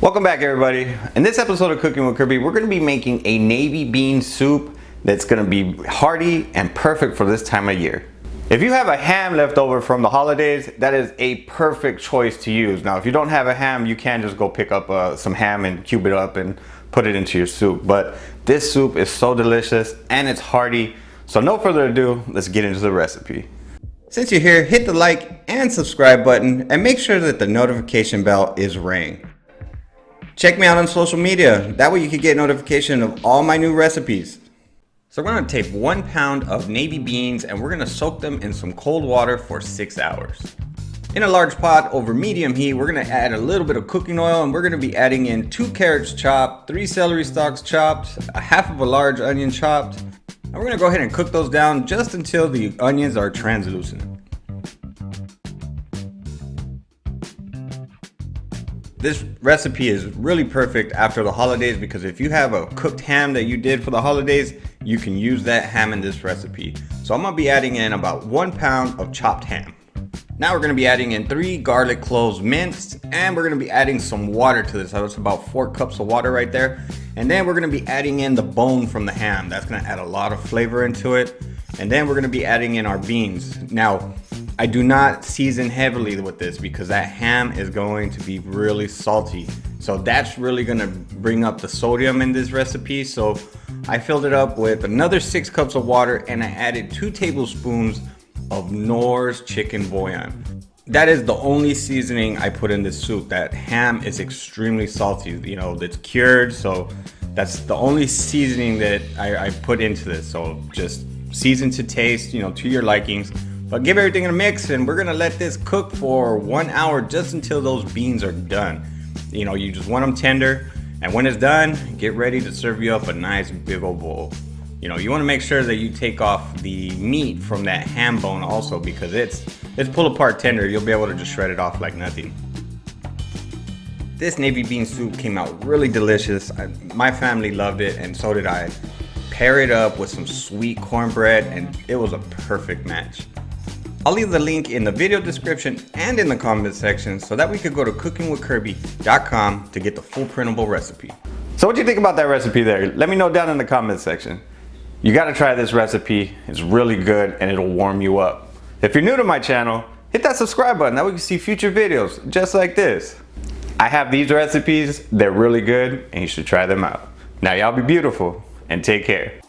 Welcome back, everybody. In this episode of Cooking with Kirby, we're going to be making a navy bean soup that's going to be hearty and perfect for this time of year. If you have a ham left over from the holidays, that is a perfect choice to use. Now, if you don't have a ham, you can just go pick up some ham and cube it up and put it into your soup. But this soup is so delicious and it's hearty. So no further ado, let's get into the recipe. Since you're here, hit the like and subscribe button and make sure that the notification bell is rang. Check me out on social media. That way you can get notification of all my new recipes. So we're going to take 1 pound of navy beans and we're going to soak them in some cold water for 6 hours. In a large pot over medium heat, we're going to add a little bit of cooking oil and we're going to be adding in 2 carrots chopped, 3 celery stalks chopped, a half of a large onion chopped. And we're going to go ahead and cook those down just until the onions are translucent. This recipe is really perfect after the holidays because if you have a cooked ham that you did for the holidays, you can use that ham in this recipe. So I'm going to be adding in about 1 pound of chopped ham. Now we're going to be adding in 3 garlic cloves minced, and we're going to be adding some water to this. So it's about 4 cups of water right there. And then we're going to be adding in the bone from the ham. That's going to add a lot of flavor into it. And then we're going to be adding in our beans. Now, I do not season heavily with this because that ham is going to be really salty. So that's really going to bring up the sodium in this recipe. So I filled it up with another 6 cups of water and I added 2 tablespoons of Knorr's chicken bouillon. That is the only seasoning I put in this soup. That ham is extremely salty, you know, it's cured, so that's the only seasoning that I put into this. So just season to taste, you know, to your likings. But give everything a mix and we're gonna let this cook for 1 hour just until those beans are done. You know, you just want them tender, and when it's done, get ready to serve you up a nice big old bowl. You know, you want to make sure that you take off the meat from that ham bone also because it's pull apart tender. You'll be able to just shred it off like nothing. This navy bean soup came out really delicious. My family loved it and so did I. Pair it up with some sweet cornbread and it was a perfect match. I'll leave the link in the video description and in the comment section so that we could go to cookingwithkirby.com to get the full printable recipe. So what do you think about that recipe there? Let me know down in the comment section. You gotta try this recipe. It's really good and it'll warm you up. If you're new to my channel, hit that subscribe button. That way you can see future videos just like this. I have these recipes. They're really good and you should try them out. Now y'all be beautiful and take care.